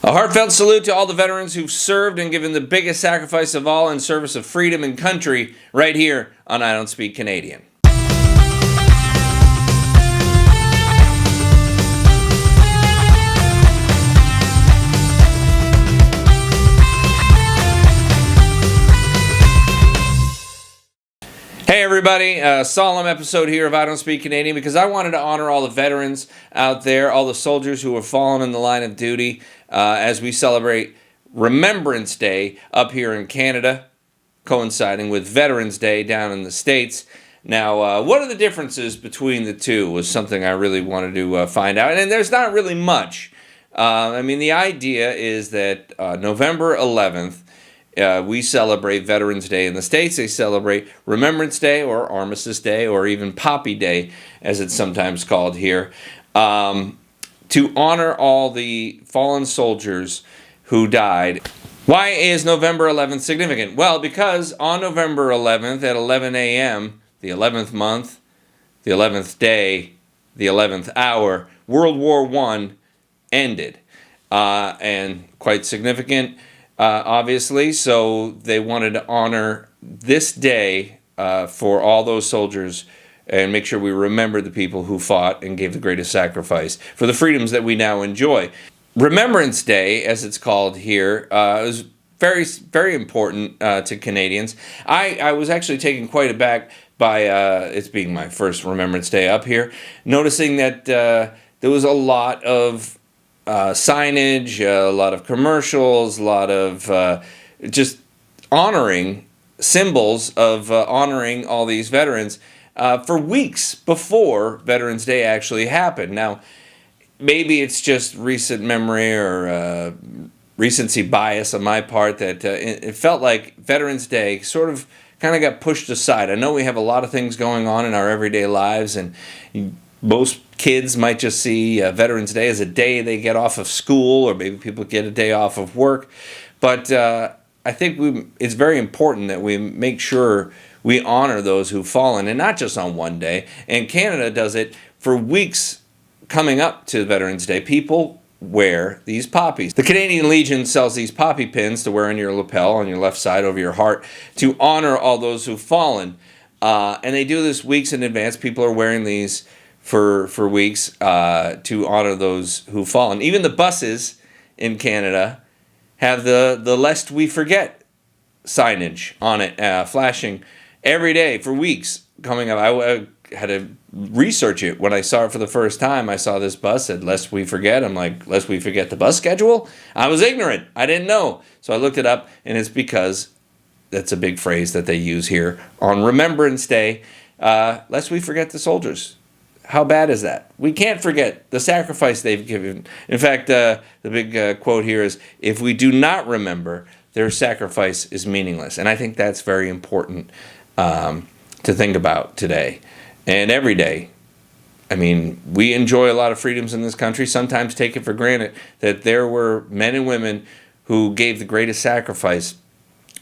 A heartfelt salute to all the veterans who've served and given the biggest sacrifice of all in service of freedom and country right here on I Don't Speak Canadian. Hey everybody, a solemn episode here of I Don't Speak Canadian because I wanted to honor all the veterans out there, all the soldiers who have fallen in the line of duty as we celebrate Remembrance Day up here in Canada, coinciding with Veterans Day down in the States. Now, what are the differences between the two was something I really wanted to find out, and there's not really much. The idea is that November 11th, we celebrate Veterans Day in the States. They celebrate Remembrance Day or Armistice Day or even Poppy Day, as it's sometimes called here, to honor all the fallen soldiers who died. Why is November 11th significant? Well, because on November 11th at 11 a.m., the 11th month, the 11th day, the 11th hour, World War I ended. And quite significant. Obviously, so they wanted to honor this day for all those soldiers and make sure we remember the people who fought and gave the greatest sacrifice for the freedoms that we now enjoy. Remembrance Day, as it's called here, is very, very important to Canadians. I was actually taken quite aback by it's being my first Remembrance Day up here, noticing that there was a lot of signage, a lot of commercials, a lot of just honoring, symbols of honoring all these veterans for weeks before Veterans Day actually happened. Now, maybe it's just recent memory or recency bias on my part that it felt like Veterans Day sort of kind of got pushed aside. I know we have a lot of things going on in our everyday lives, and most kids might just see Veterans Day as a day they get off of school, or maybe people get a day off of work. But I think it's very important that we make sure we honor those who've fallen, and not just on one day. And Canada does it for weeks coming up to Veterans Day. People wear these poppies. The Canadian Legion sells these poppy pins to wear on your lapel, on your left side over your heart, to honor all those who've fallen. And they do this weeks in advance. People are wearing these for weeks to honor those who've fallen. Even the buses in Canada have the Lest We Forget signage on it, flashing every day for weeks coming up. I had to research it. When I saw it for the first time, I saw this bus said Lest We Forget. I'm like, Lest We Forget the bus schedule? I was ignorant. I didn't know. So I looked it up, and it's because that's a big phrase that they use here on Remembrance Day. Lest we forget the soldiers. How bad is that? We can't forget the sacrifice they've given. In fact, the big quote here is, if we do not remember, their sacrifice is meaningless. And I think that's very important to think about today and every day. I mean, we enjoy a lot of freedoms in this country, sometimes take it for granted that there were men and women who gave the greatest sacrifice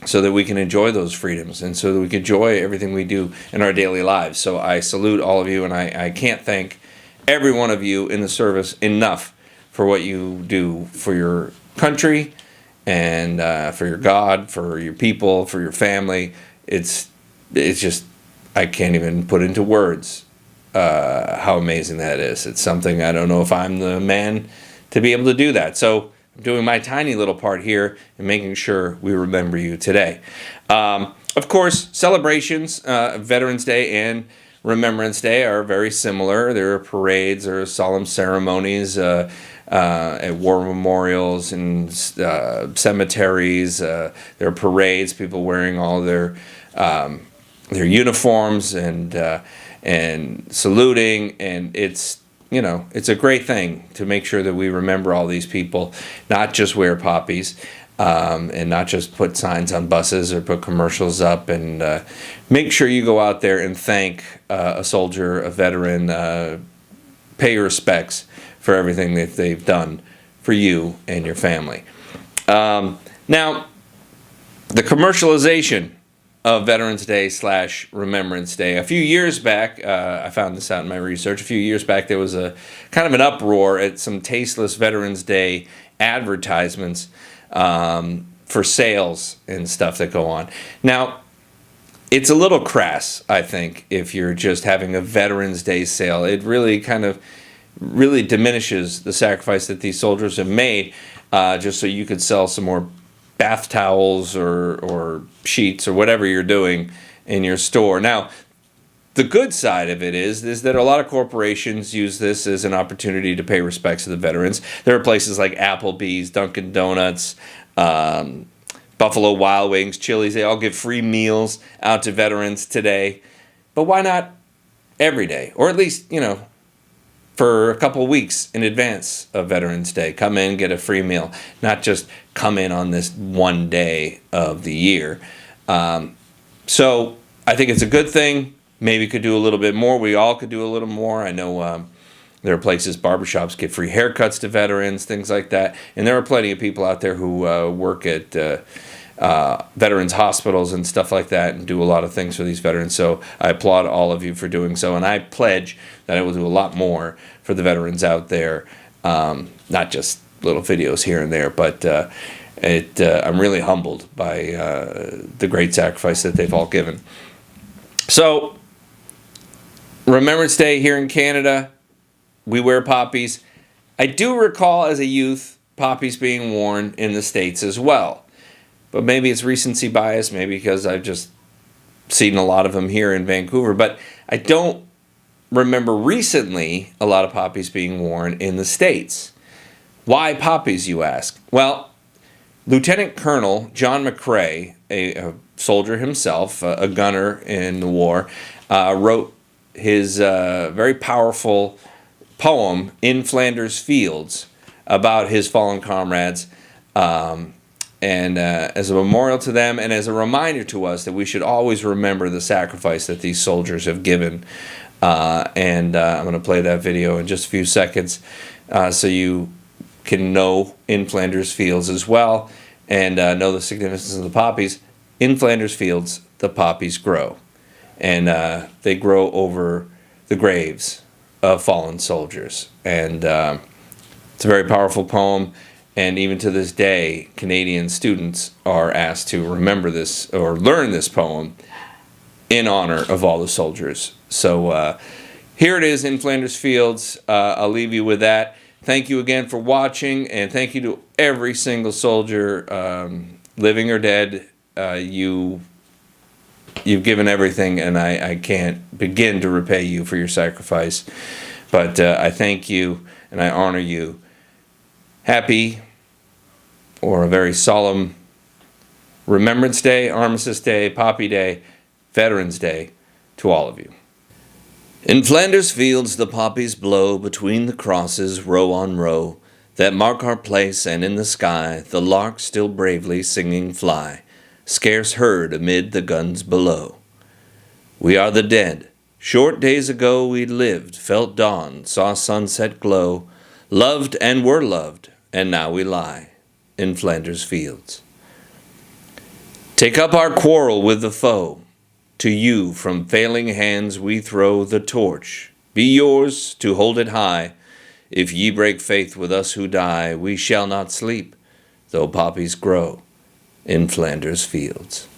so that we can enjoy those freedoms and so that we can enjoy everything we do in our daily lives. So I salute all of you, and I can't thank every one of you in the service enough for what you do for your country and for your God, for your people, for your family. It's just, I can't even put into words how amazing that is. It's something I don't know if I'm the man to be able to do that. So I'm doing my tiny little part here and making sure we remember you today. Of course, celebrations, Veterans Day and Remembrance Day are very similar. There are parades, there are solemn ceremonies at war memorials and cemeteries. There are parades, people wearing all their uniforms and saluting, and it's a great thing to make sure that we remember all these people, not just wear poppies, and not just put signs on buses or put commercials up, and make sure you go out there and thank a soldier, a veteran, pay your respects for everything that they've done for you and your family. Now, the commercialization of Veterans Day / Remembrance Day. A few years back, I found this out in my research, a few years back there was a kind of an uproar at some tasteless Veterans Day advertisements for sales and stuff that go on. Now, it's a little crass, I think, if you're just having a Veterans Day sale. It really really diminishes the sacrifice that these soldiers have made just so you could sell some more bath towels or sheets or whatever you're doing in your store. Now, the good side of it is that a lot of corporations use this as an opportunity to pay respects to the veterans. There are places like Applebee's, Dunkin' Donuts, Buffalo Wild Wings, Chili's. They all give free meals out to veterans today. But why not every day? Or at least, for a couple weeks in advance of Veterans Day. Come in, get a free meal. Not just come in on this one day of the year. So I think it's a good thing. Maybe could do a little bit more. We all could do a little more. I know there are places, barbershops give free haircuts to veterans, things like that. And there are plenty of people out there who work at veterans hospitals and stuff like that and do a lot of things for these veterans. So I applaud all of you for doing so. And I pledge that I will do a lot more for the veterans out there, not just little videos here and there, but I'm really humbled by the great sacrifice that they've all given. So, Remembrance Day here in Canada, we wear poppies. I do recall as a youth poppies being worn in the States as well. But maybe it's recency bias, maybe because I've just seen a lot of them here in Vancouver. But I don't remember recently a lot of poppies being worn in the States. Why poppies, you ask? Well, Lieutenant Colonel John McCrae, a soldier himself, a gunner in the war, wrote his very powerful poem, In Flanders Fields, about his fallen comrades, and as a memorial to them and as a reminder to us that we should always remember the sacrifice that these soldiers have given. And I'm going to play that video in just a few seconds so you can know In Flanders Fields as well and know the significance of the poppies. In Flanders Fields, the poppies grow. And they grow over the graves of fallen soldiers. And it's a very powerful poem. And even to this day, Canadian students are asked to remember this or learn this poem in honor of all the soldiers. So here it is, In Flanders Fields. I'll leave you with that. Thank you again for watching, and thank you to every single soldier, living or dead. You've given everything, and I can't begin to repay you for your sacrifice. But I thank you, and I honor you. Happy, or a very solemn Remembrance Day, Armistice Day, Poppy Day, Veterans Day to all of you. In Flanders Fields the poppies blow between the crosses, row on row, that mark our place, and in the sky the larks still bravely singing fly, scarce heard amid the guns below. We are the dead. Short days ago we lived, felt dawn, saw sunset glow, loved and were loved, and now we lie in Flanders Fields. Take up our quarrel with the foe. To you from failing hands we throw the torch. Be yours to hold it high. If ye break faith with us who die, we shall not sleep, though poppies grow in Flanders Fields.